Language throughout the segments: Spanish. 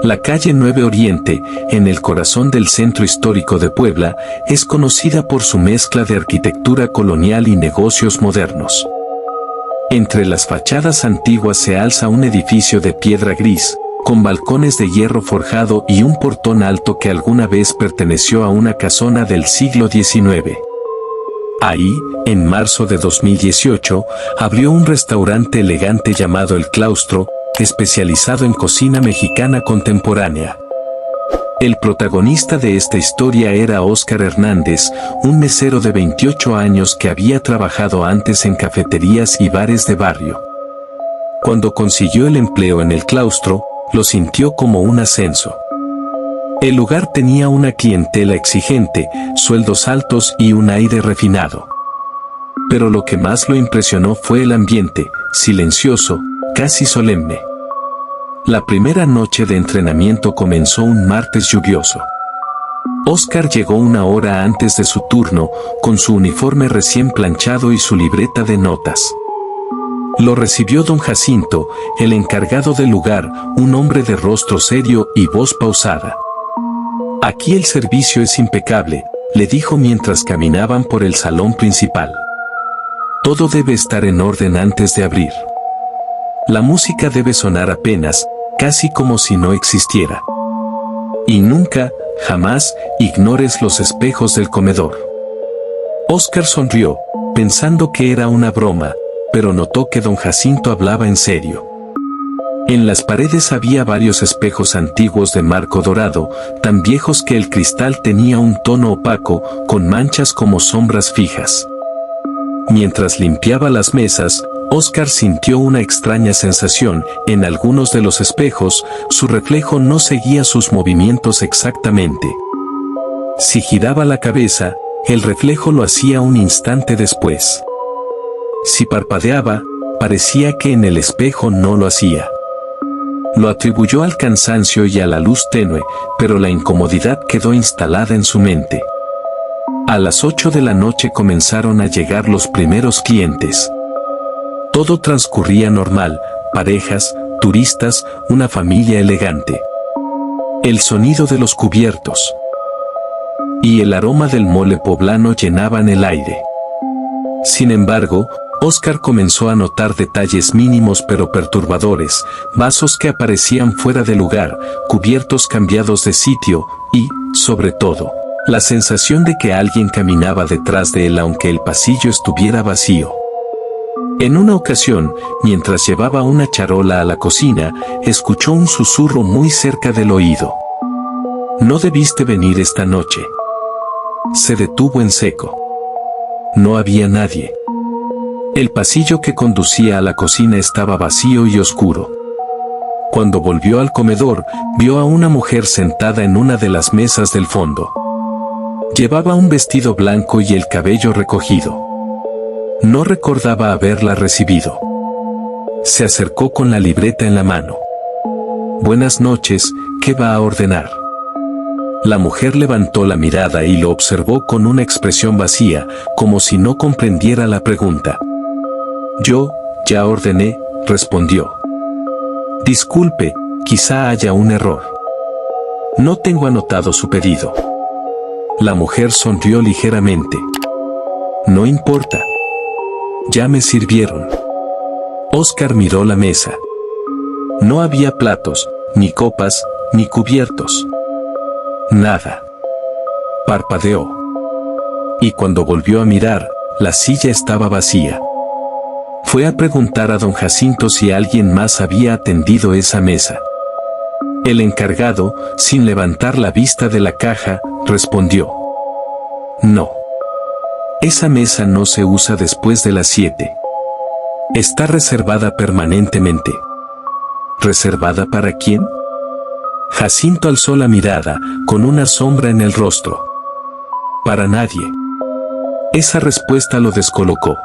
La calle 9 Oriente, en el corazón del centro histórico de Puebla, es conocida por su mezcla de arquitectura colonial y negocios modernos. Entre las fachadas antiguas se alza un edificio de piedra gris, con balcones de hierro forjado y un portón alto que alguna vez perteneció a una casona del siglo XIX. Ahí, en marzo de 2018, abrió un restaurante elegante llamado El Claustro, especializado en cocina mexicana contemporánea. El protagonista de esta historia era Óscar Hernández, un mesero de 28 años que había trabajado antes en cafeterías y bares de barrio. Cuando consiguió el empleo en El Claustro, lo sintió como un ascenso. El lugar tenía una clientela exigente, sueldos altos y un aire refinado. Pero lo que más lo impresionó fue el ambiente, silencioso, casi solemne. La primera noche de entrenamiento comenzó un martes lluvioso. Óscar llegó una hora antes de su turno, con su uniforme recién planchado y su libreta de notas. Lo recibió don Jacinto, el encargado del lugar, un hombre de rostro serio y voz pausada. «Aquí el servicio es impecable», le dijo mientras caminaban por el salón principal. «Todo debe estar en orden antes de abrir. La música debe sonar apenas, casi como si no existiera. Y nunca, jamás, ignores los espejos del comedor». Óscar sonrió, pensando que era una broma, pero notó que don Jacinto hablaba en serio. En las paredes había varios espejos antiguos de marco dorado, tan viejos que el cristal tenía un tono opaco, con manchas como sombras fijas. Mientras limpiaba las mesas, Óscar sintió una extraña sensación. En algunos de los espejos, su reflejo no seguía sus movimientos exactamente. Si giraba la cabeza, el reflejo lo hacía un instante después. Si parpadeaba, parecía que en el espejo no lo hacía. Lo atribuyó al cansancio y a la luz tenue, pero la incomodidad quedó instalada en su mente. A las 8 de la noche comenzaron a llegar los primeros clientes. Todo transcurría normal, parejas, turistas, una familia elegante. El sonido de los cubiertos y el aroma del mole poblano llenaban el aire. Sin embargo, Óscar comenzó a notar detalles mínimos pero perturbadores, vasos que aparecían fuera de lugar, cubiertos cambiados de sitio y, sobre todo, la sensación de que alguien caminaba detrás de él aunque el pasillo estuviera vacío. En una ocasión, mientras llevaba una charola a la cocina, escuchó un susurro muy cerca del oído. «No debiste venir esta noche». Se detuvo en seco. No había nadie. El pasillo que conducía a la cocina estaba vacío y oscuro. Cuando volvió al comedor, vio a una mujer sentada en una de las mesas del fondo. Llevaba un vestido blanco y el cabello recogido. No recordaba haberla recibido. Se acercó con la libreta en la mano. «Buenas noches, ¿qué va a ordenar?». La mujer levantó la mirada y lo observó con una expresión vacía, como si no comprendiera la pregunta. «Yo, ya ordené», respondió. «Disculpe, quizá haya un error. No tengo anotado su pedido». La mujer sonrió ligeramente. «No importa. Ya me sirvieron». Óscar miró la mesa. No había platos, ni copas, ni cubiertos. Nada. Parpadeó. Y cuando volvió a mirar, la silla estaba vacía. Fue a preguntar a don Jacinto si alguien más había atendido esa mesa. El encargado, sin levantar la vista de la caja, respondió: «No. Esa mesa no se usa después de las 7. Está reservada permanentemente». ¿Reservada para quién? Jacinto alzó la mirada, con una sombra en el rostro. «Para nadie». Esa respuesta lo descolocó.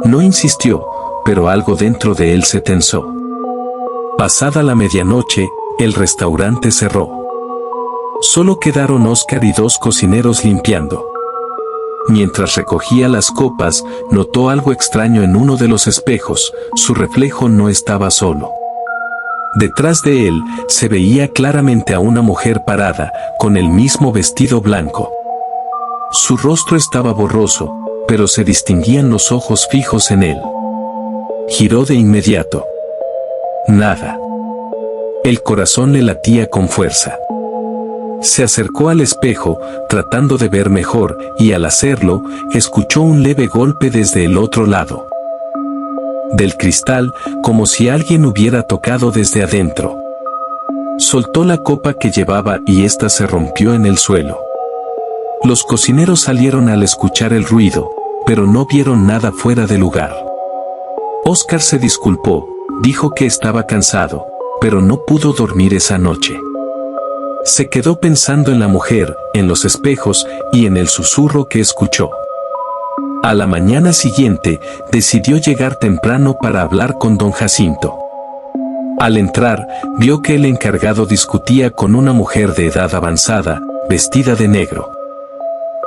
No insistió, pero algo dentro de él se tensó. Pasada la medianoche, el restaurante cerró. Solo quedaron Óscar y 2 cocineros limpiando. Mientras recogía las copas, notó algo extraño en uno de los espejos. Su reflejo no estaba solo. Detrás de él se veía claramente a una mujer parada, con el mismo vestido blanco. Su rostro estaba borroso, pero se distinguían los ojos fijos en él. Giró de inmediato. Nada. El corazón le latía con fuerza. Se acercó al espejo, tratando de ver mejor, y al hacerlo, escuchó un leve golpe desde el otro lado del cristal, como si alguien hubiera tocado desde adentro. Soltó la copa que llevaba y ésta se rompió en el suelo. Los cocineros salieron al escuchar el ruido, pero no vieron nada fuera de lugar. Oscar se disculpó, dijo que estaba cansado, pero no pudo dormir esa noche. Se quedó pensando en la mujer, en los espejos y en el susurro que escuchó. A la mañana siguiente, decidió llegar temprano para hablar con don Jacinto. Al entrar, vio que el encargado discutía con una mujer de edad avanzada, vestida de negro.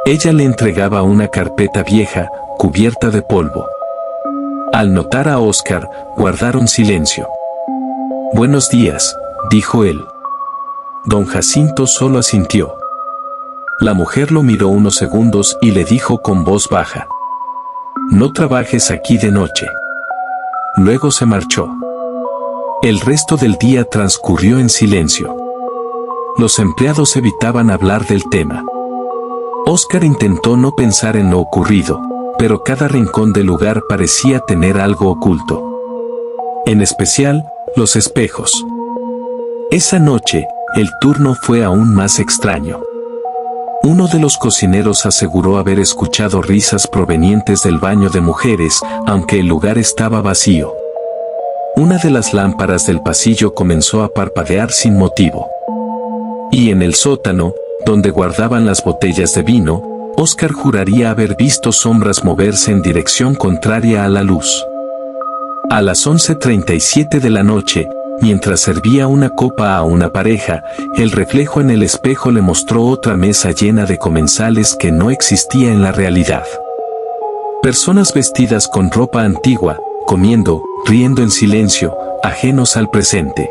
Ella le entregaba una carpeta vieja, cubierta de polvo. Al notar a Oscar, guardaron silencio. «Buenos días», dijo él. Don Jacinto solo asintió. La mujer lo miró unos segundos y le dijo con voz baja: «No trabajes aquí de noche». Luego se marchó. El resto del día transcurrió en silencio. Los empleados evitaban hablar del tema. Oscar intentó no pensar en lo ocurrido, pero cada rincón del lugar parecía tener algo oculto. En especial, los espejos. Esa noche, el turno fue aún más extraño. Uno de los cocineros aseguró haber escuchado risas provenientes del baño de mujeres, aunque el lugar estaba vacío. Una de las lámparas del pasillo comenzó a parpadear sin motivo. Y en el sótano, donde guardaban las botellas de vino, Oscar juraría haber visto sombras moverse en dirección contraria a la luz. A las 11:37 de la noche, mientras servía una copa a una pareja, el reflejo en el espejo le mostró otra mesa llena de comensales que no existía en la realidad. Personas vestidas con ropa antigua, comiendo, riendo en silencio, ajenos al presente.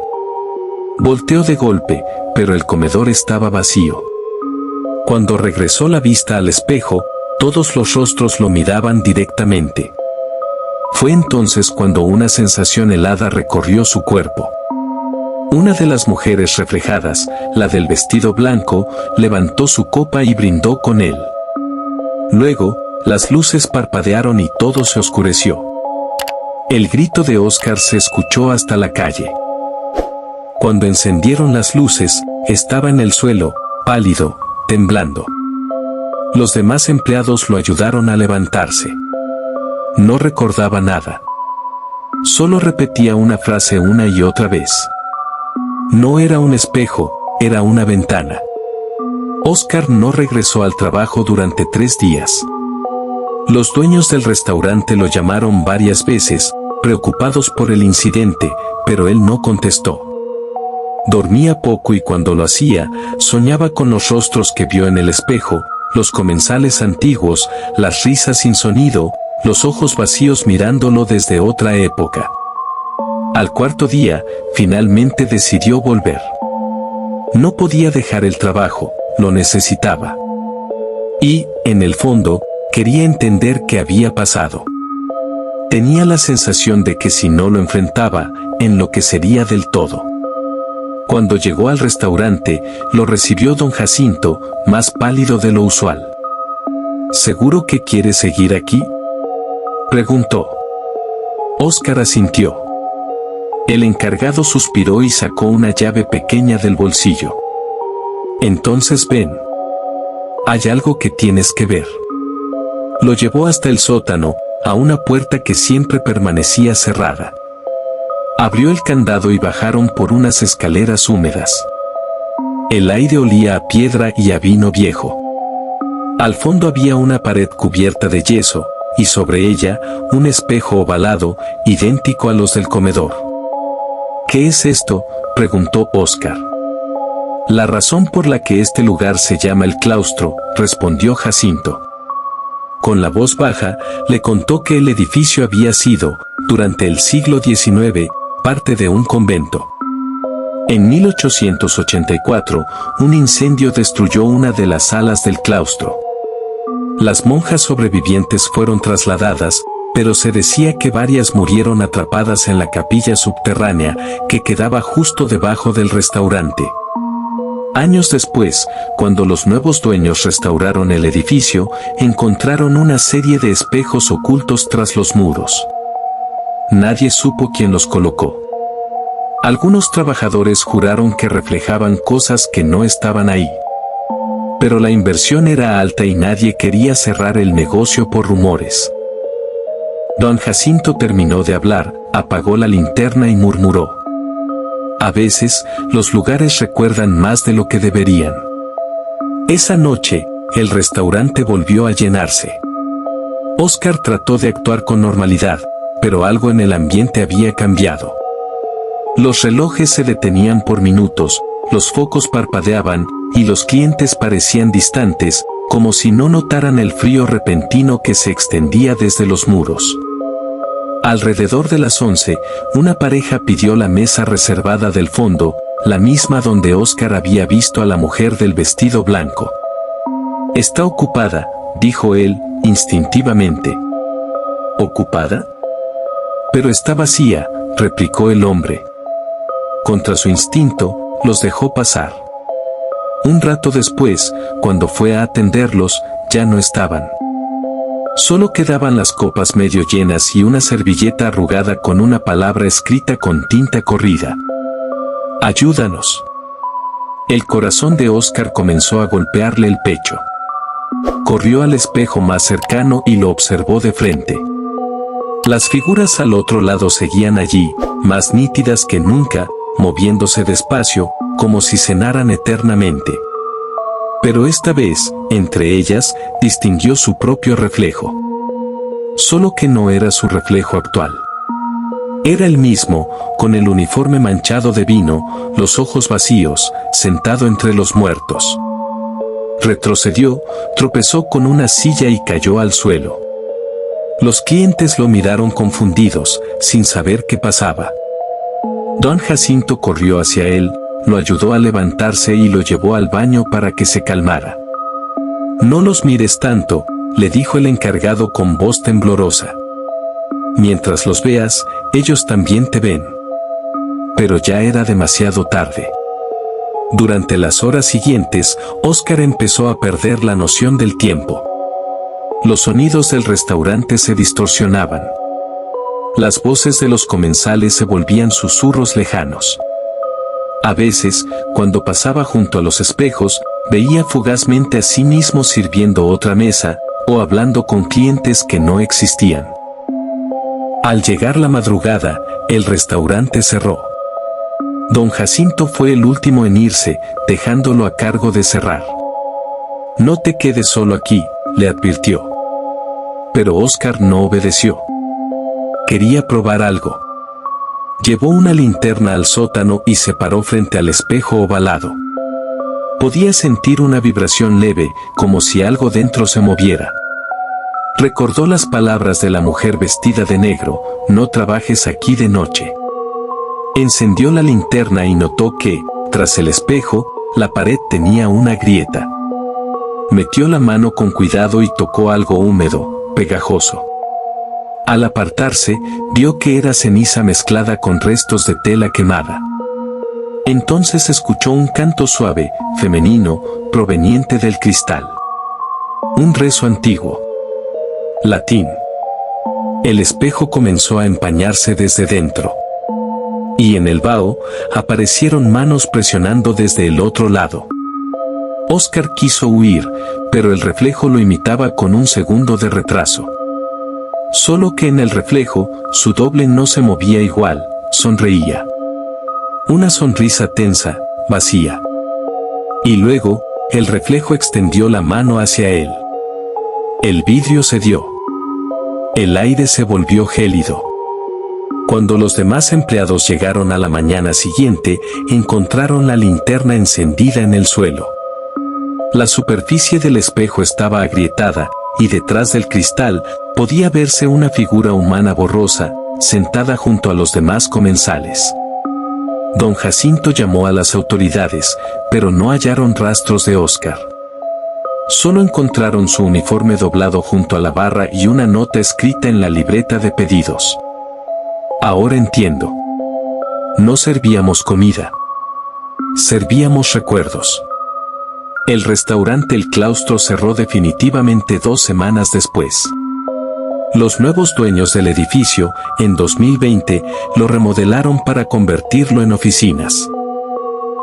Volteó de golpe, pero el comedor estaba vacío. Cuando regresó la vista al espejo, todos los rostros lo miraban directamente. Fue entonces cuando una sensación helada recorrió su cuerpo. Una de las mujeres reflejadas, la del vestido blanco, levantó su copa y brindó con él. Luego, las luces parpadearon y todo se oscureció. El grito de Oscar se escuchó hasta la calle. Cuando encendieron las luces, estaba en el suelo, pálido, temblando. Los demás empleados lo ayudaron a levantarse. No recordaba nada. Solo repetía una frase una y otra vez. No era un espejo, era una ventana. Oscar no regresó al trabajo durante 3 días. Los dueños del restaurante lo llamaron varias veces, preocupados por el incidente, pero él no contestó. Dormía poco y cuando lo hacía, soñaba con los rostros que vio en el espejo, los comensales antiguos, las risas sin sonido, los ojos vacíos mirándolo desde otra época. Al 4.º día, finalmente decidió volver. No podía dejar el trabajo, lo necesitaba. Y, en el fondo, quería entender qué había pasado. Tenía la sensación de que si no lo enfrentaba, enloquecería del todo. Cuando llegó al restaurante, lo recibió don Jacinto, más pálido de lo usual. ¿Seguro que quiere seguir aquí?, preguntó. Oscar asintió. El encargado suspiró y sacó una llave pequeña del bolsillo. Entonces ven. Hay algo que tienes que ver. Lo llevó hasta el sótano, a una puerta que siempre permanecía cerrada. Abrió el candado y bajaron por unas escaleras húmedas. El aire olía a piedra y a vino viejo. Al fondo había una pared cubierta de yeso, y sobre ella, un espejo ovalado, idéntico a los del comedor. ¿Qué es esto?, preguntó Oscar. La razón por la que este lugar se llama el claustro, respondió Jacinto. Con la voz baja, le contó que el edificio había sido, durante el siglo XIX, parte de un convento. En 1884, un incendio destruyó una de las salas del claustro. Las monjas sobrevivientes fueron trasladadas, pero se decía que varias murieron atrapadas en la capilla subterránea que quedaba justo debajo del restaurante. Años después, cuando los nuevos dueños restauraron el edificio, encontraron una serie de espejos ocultos tras los muros. Nadie supo quién los colocó. Algunos trabajadores juraron que reflejaban cosas que no estaban ahí. Pero la inversión era alta y nadie quería cerrar el negocio por rumores. Don Jacinto terminó de hablar, apagó la linterna y murmuró: a veces, los lugares recuerdan más de lo que deberían. Esa noche, el restaurante volvió a llenarse. Oscar trató de actuar con normalidad, pero algo en el ambiente había cambiado. Los relojes se detenían por minutos, los focos parpadeaban, y los clientes parecían distantes, como si no notaran el frío repentino que se extendía desde los muros. Alrededor de las 11, una pareja pidió la mesa reservada del fondo, la misma donde Oscar había visto a la mujer del vestido blanco. «Está ocupada», dijo él, instintivamente. «¿Ocupada?» «Pero está vacía», replicó el hombre. Contra su instinto, los dejó pasar. Un rato después, cuando fue a atenderlos, ya no estaban. Solo quedaban las copas medio llenas y una servilleta arrugada con una palabra escrita con tinta corrida. «Ayúdanos». El corazón de Oscar comenzó a golpearle el pecho. Corrió al espejo más cercano y lo observó de frente. Las figuras al otro lado seguían allí, más nítidas que nunca, moviéndose despacio, como si cenaran eternamente. Pero esta vez, entre ellas, distinguió su propio reflejo. Solo que no era su reflejo actual. Era el mismo, con el uniforme manchado de vino, los ojos vacíos, sentado entre los muertos. Retrocedió, tropezó con una silla y cayó al suelo. Los clientes lo miraron confundidos, sin saber qué pasaba. Don Jacinto corrió hacia él, lo ayudó a levantarse y lo llevó al baño para que se calmara. «No los mires tanto», le dijo el encargado con voz temblorosa. «Mientras los veas, ellos también te ven». Pero ya era demasiado tarde. Durante las horas siguientes, Oscar empezó a perder la noción del tiempo. Los sonidos del restaurante se distorsionaban. Las voces de los comensales se volvían susurros lejanos. A veces, cuando pasaba junto a los espejos, veía fugazmente a sí mismo sirviendo otra mesa, o hablando con clientes que no existían. Al llegar la madrugada, el restaurante cerró. Don Jacinto fue el último en irse, dejándolo a cargo de cerrar. «No te quedes solo aquí», le advirtió. Pero Oscar no obedeció. Quería probar algo. Llevó una linterna al sótano y se paró frente al espejo ovalado. Podía sentir una vibración leve, como si algo dentro se moviera. Recordó las palabras de la mujer vestida de negro: «No trabajes aquí de noche». Encendió la linterna y notó que, tras el espejo, la pared tenía una grieta. Metió la mano con cuidado y tocó algo húmedo, pegajoso. Al apartarse, vio que era ceniza mezclada con restos de tela quemada. Entonces escuchó un canto suave, femenino, proveniente del cristal. Un rezo antiguo. Latín. El espejo comenzó a empañarse desde dentro. Y en el vaho, aparecieron manos presionando desde el otro lado. Oscar quiso huir, pero el reflejo lo imitaba con un segundo de retraso. Solo que en el reflejo, su doble no se movía igual, sonreía. Una sonrisa tensa, vacía. Y luego, el reflejo extendió la mano hacia él. El vidrio cedió. El aire se volvió gélido. Cuando los demás empleados llegaron a la mañana siguiente, encontraron la linterna encendida en el suelo. La superficie del espejo estaba agrietada, y detrás del cristal, podía verse una figura humana borrosa, sentada junto a los demás comensales. Don Jacinto llamó a las autoridades, pero no hallaron rastros de Óscar. Solo encontraron su uniforme doblado junto a la barra y una nota escrita en la libreta de pedidos. Ahora entiendo. No servíamos comida. Servíamos recuerdos. El restaurante El Claustro cerró definitivamente 2 semanas después. Los nuevos dueños del edificio, en 2020, lo remodelaron para convertirlo en oficinas.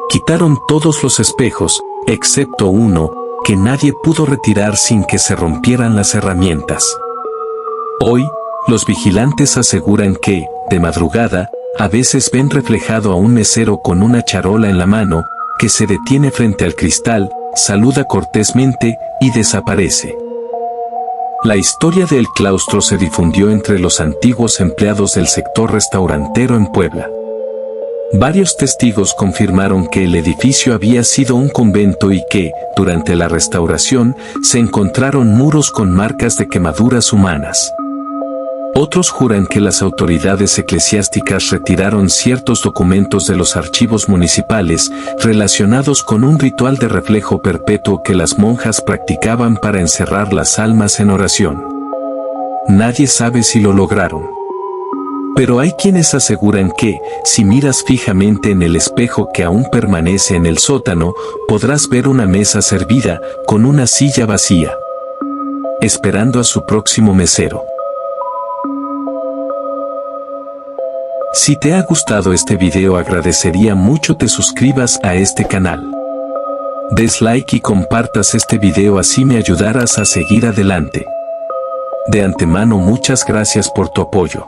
Quitaron todos los espejos, excepto uno, que nadie pudo retirar sin que se rompieran las herramientas. Hoy, los vigilantes aseguran que, de madrugada, a veces ven reflejado a un mesero con una charola en la mano, que se detiene frente al cristal, saluda cortésmente y desaparece. La historia del Claustro se difundió entre los antiguos empleados del sector restaurantero en Puebla. Varios testigos confirmaron que el edificio había sido un convento y que, durante la restauración, se encontraron muros con marcas de quemaduras humanas. Otros juran que las autoridades eclesiásticas retiraron ciertos documentos de los archivos municipales relacionados con un ritual de reflejo perpetuo que las monjas practicaban para encerrar las almas en oración. Nadie sabe si lo lograron. Pero hay quienes aseguran que, si miras fijamente en el espejo que aún permanece en el sótano, podrás ver una mesa servida, con una silla vacía, esperando a su próximo mesero. Si te ha gustado este video, agradecería mucho te suscribas a este canal. Des like y compartas este video, así me ayudarás a seguir adelante. De antemano, muchas gracias por tu apoyo.